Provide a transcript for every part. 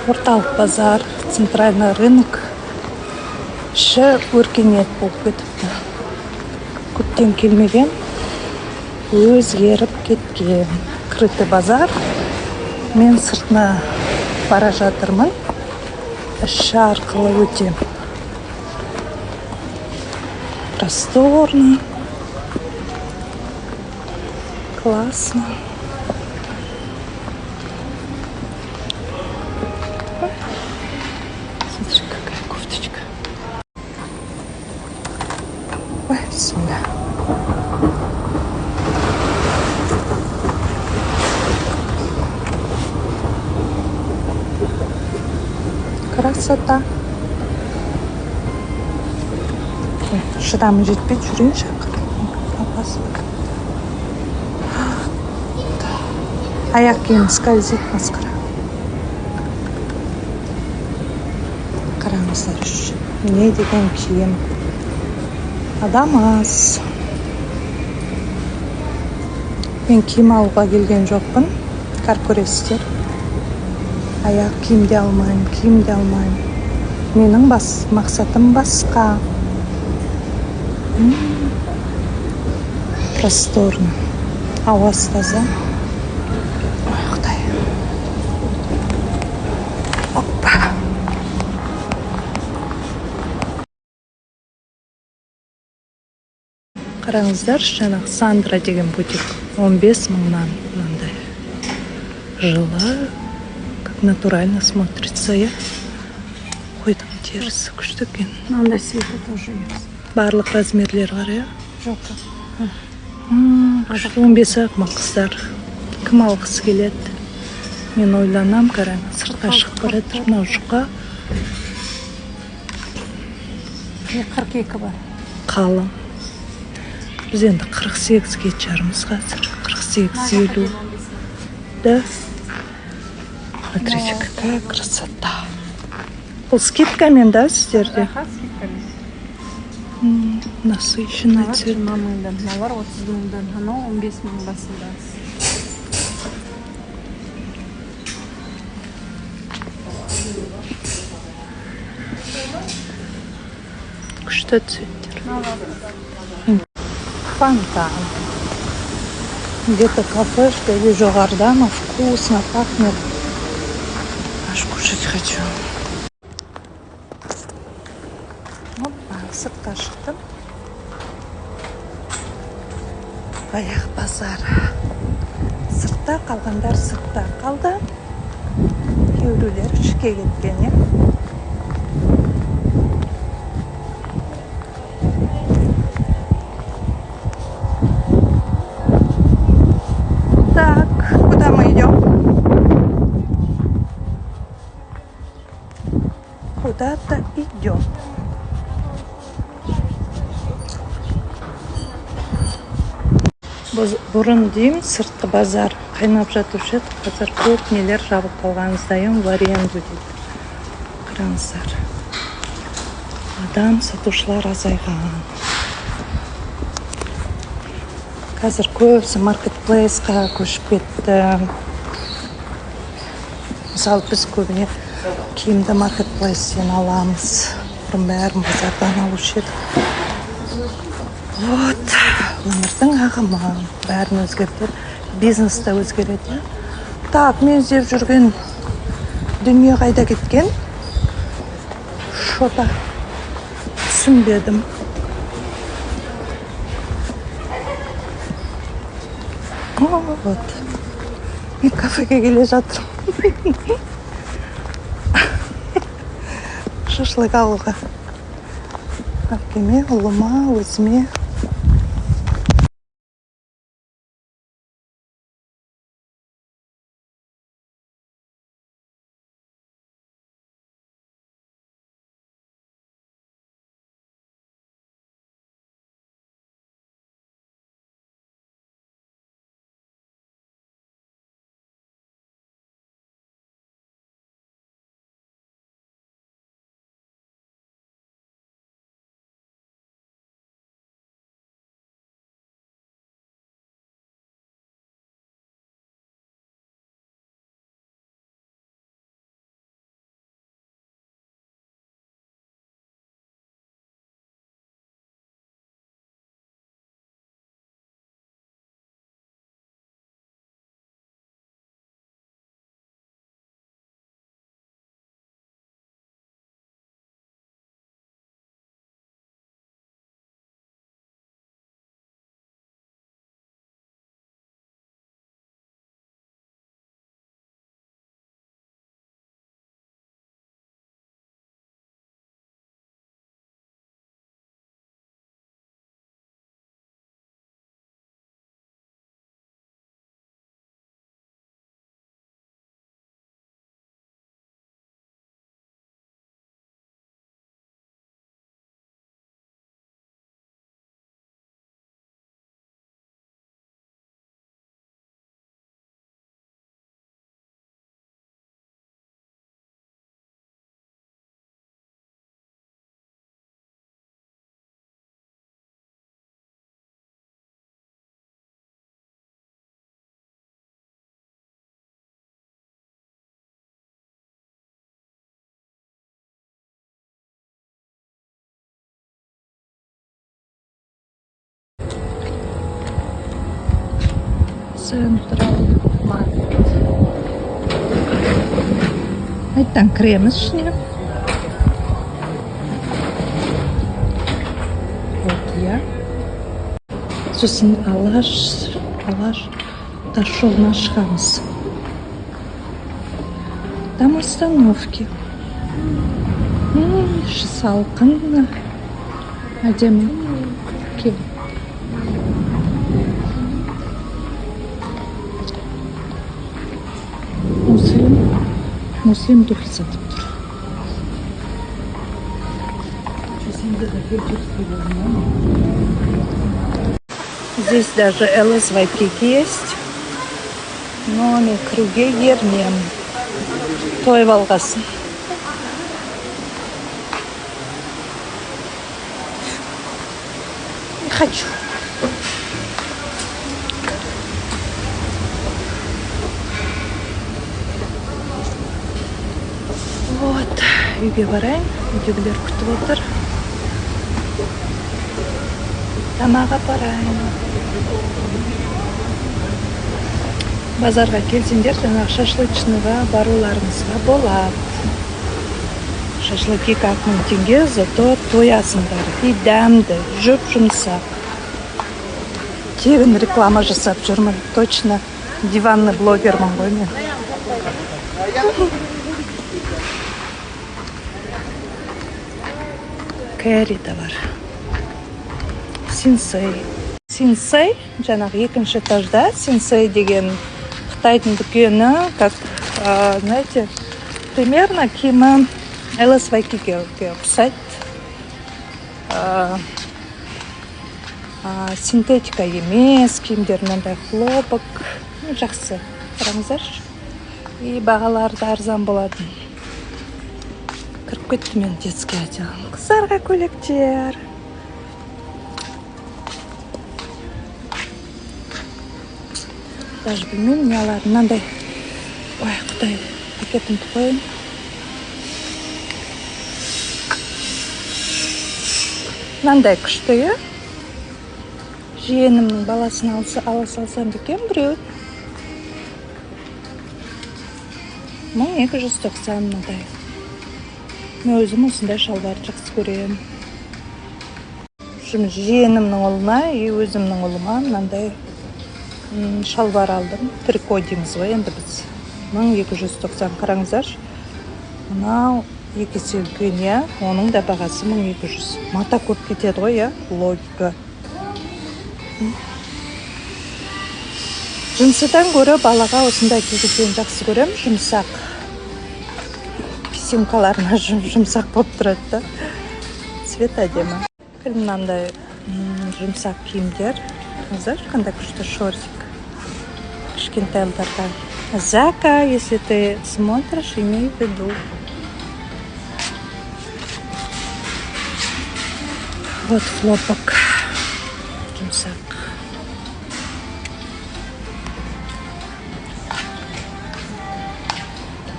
Орталық базар, центральный рынок өркениет болып кетіпті. Көптен келмеген, өзгеріп кеткен. Крытый базар. Мен сыртына бара жатырмын. Іші арқылы өтем. Просторно. Классно. Смотри, какая кофточка. Ой, сюда. Красота. Ой, шыдамы жетпей жүрейінші. Аяқ киім скользит масқара. Қараңыздар үшін. Не деген киім. Адам аз. Мен киім алуға келген жоқпын. Көресіздер. Аяқ киім де алмайым. Менің мақсатым басқа. Просторно. Ауасы таза. Ой, Құдай. Опа. Қараңыздар, жаңағы Сандра деген бутик 15 мыңнан мынандай. Жылы, как натурально смотрится, я. Қойдың терісі күшті екен. Мынандай света тоже есть. Барлық размерлер бар, я? Жоқ. 15 ақ қыздар. Кім алғысы келеді? Мен ойланам, қараңыз, сыртқа шығып барады, мынау жұқа. 42 бар. Қалың. Біз енді 48-ге жарымыз қазір. 48-50. Да? Смотрите, какая красота. Бұл скидкамен, да, сіздерде? Насыщенный цвет. Мыналар 30 мыңдан, анау 15 мың басында. Күшті цветтер. Фонтан. Где-то кафешка или жоғарда, но вкусно пахнет. Аж кушать хочу. Опа, сыртқа шықтым. Аяқ базар. Сыртта қалғандар сыртта қалды. Кейбіреулер ішке кеткен, Так, куда мы идем? Куда-то идем. Бұрын деймін, сыртқы базар қайнап жатушы еді. Қазір көп нелер жабық қалғаныздайын в аренду дейді. Қараңыздар. Адам сатушылар азайған. Қазір көбісі маркетплейсқа көшіп кетті. Мысалы, біз көбіне киімді маркетплейстен аламыз. Бұрын бәрін базардан алушы еді. Вот, өмірдің ағымы, бәрін өзгертер, бизнес та өзгереді. Так, мен іздеп жүрген дүние қайда кеткен? Шота түсінбедім. Вот, мен кафеге келе жатырмын. Шашлык алуға. Әпкеме, ұлыма, өзіме. Централ маркет. Айттан кіреміз ішіне. Вот я. Сосын алаш тасжолына шығамыз. Там остановки. Салқын. Әдемі. Кел. Муслим духи сатып тұр. Здесь даже Элис Вайкики есть. Но мен кіруге ермем. Тойып алғасын. Не хочу. Вот, үйге барайын. Үйдегілер күтіп отыр. Тамақ апарайын. Базарға келсеңдер, жаңағы шашлычныйға баруларыңызға болады. Шашлык 2000 теңге, зато тоясыңдар. И дәмді, жұп-жұмсақ. Тегін реклама жасап жүрмін. Точно диванный блогермін ғой мен. Кәрі де бар. Синсей. Синсей, жаңағы екінші этажда. Синсей деген Қытайдың дүкені, как, знаете, примерно киімі Элис Вайкикиге ұқсайды. Синтетика емес, киімдер мынандай хлопок. Жақсы. Қараңыздаршы. И бағалары да арзан болады. Кіріп кетті мен детский отдел. Қыздарға көйлектер. Даже білмеймін, не алар. Мынандай. Ой, Құдай, пакетімді қойын. Мынандай күшті, е? Жиенімнің баласын ала салсам екен біреу. 1290 мынандай. Мен өзім осындай шалбар жақсы көрем. Жиенімнің ұлына и өзімнің ұлыма мынандай шалбар алдым. Трико дейміз ғой енді біз. 1290 қараңыздар. Мынау екесе үлкен, я, оның да бағасы 1200. Мата көп кетеді ғой, я, логика. Жұмсадан көрі балаға осындай кигізген жақсы көрем, жұмсақ. Писюмкаларына жұмсақ болып тұрады. Цвет әдемі. Мынандай жұмсақ киімдер. Знаешь, қандай күшті шортик. Кішкентайларға. Зака, если ты смотришь, имей в виду. Вот хлопок. Жұмсақ.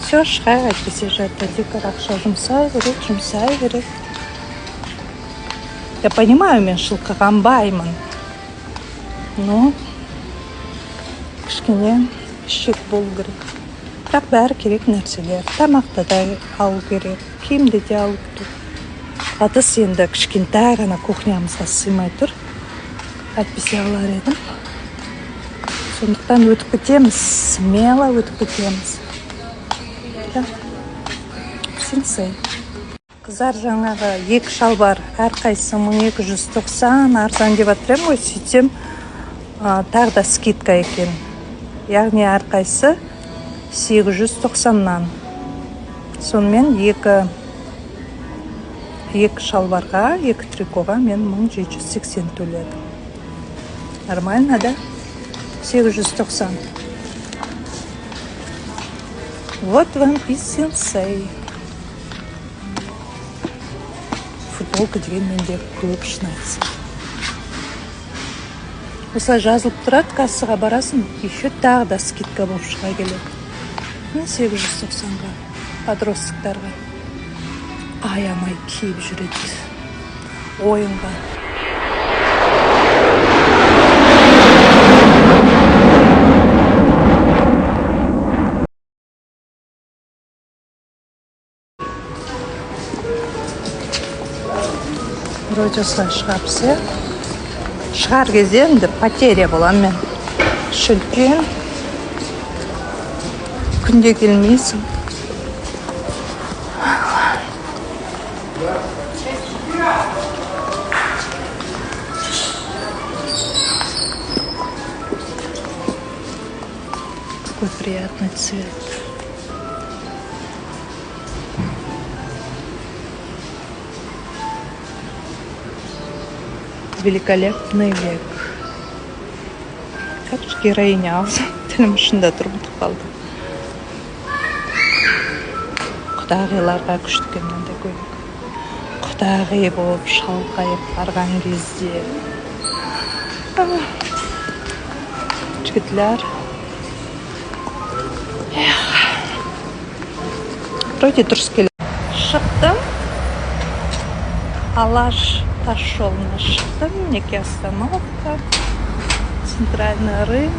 Все, шығай, әйтпесе жатты. Дикар ақша жұмсай керек. Я понимаю, мен шылқығанбаймын. Но кішкене шек болу керек. Бірақ бәрі керек нәрселер. Тамақты да алу керек, киімді де алу керек. Атыс енді кішкентай ғана кухнямызға сыймай тұр. Әйтпесе алар едім. Сондықтан өтіп кетеміз, смело өтіп кетеміз. Синсей. Қыздар жаңағы екі шалбар, әрқайсысы 1290 арзан деп атырам ғой, сөйтсем тағы да скидка екен. Яғни әрқайсысы 890-нан. Сонымен екі шалбарға, екі трикоға мен 1780 төледім. Нормально, да? 890. Вот вам и синсей. Футболка деген менде көп шынайсы. Осылай жазылып тұрады, кассаға барасың, еще тағы да скидка болып шыға келеді. 890-ға, подростықтарға. Аямай киіп жүреді. Ойынға. вроде осылай шығамыз, иә. Шығар кезде енді потеря боламын мен. Шүлкен. Күнде келмейсің. Какой приятный цвет. Великолепный век. Как же героиня алды. Тілім ұшында тұрмытып қалды. Құдағиларға күштікеннен де көйлек. Құдағи болып шалқайып барған кезде. Жігітлер. Вроде дұрыс келеді. Шықтым. Алаш тас жолына шықтым. Неке остановка. Центральный рынок.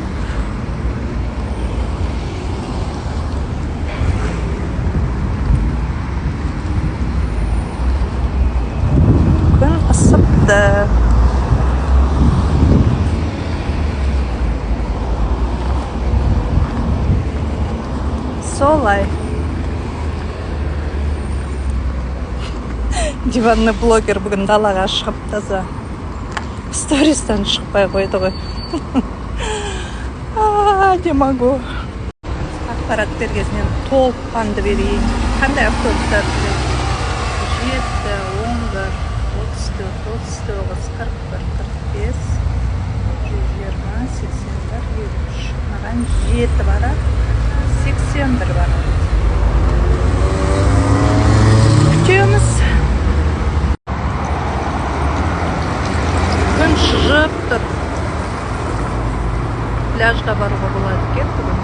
Күн ысыпты. Солай. Диванный блогер бүгін далаға шығып таза. Стористан шықпай қойды ғой. Не могу. Ақпарат бергесінен толыққанды берейін. Қандай автобустар жүреді? 7, 11, 34, 39, 41, 45, 120, 81, 73. Маған 7 барады, 81 барады. Күтеміз. Күн шығып тұр. Пляжға баруға болады екен бүгін.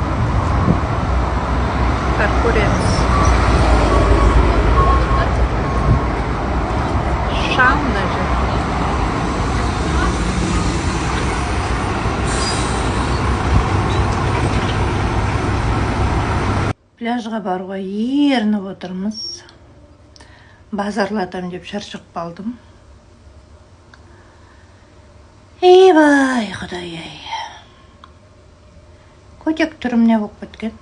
Көреміз. Шамна же. Пляжға баруға ерініп отырмыз. Базарлатам деп шаршап қалдым. Ей-бай, құдай-ай. Көтек түрімне болып кеткен.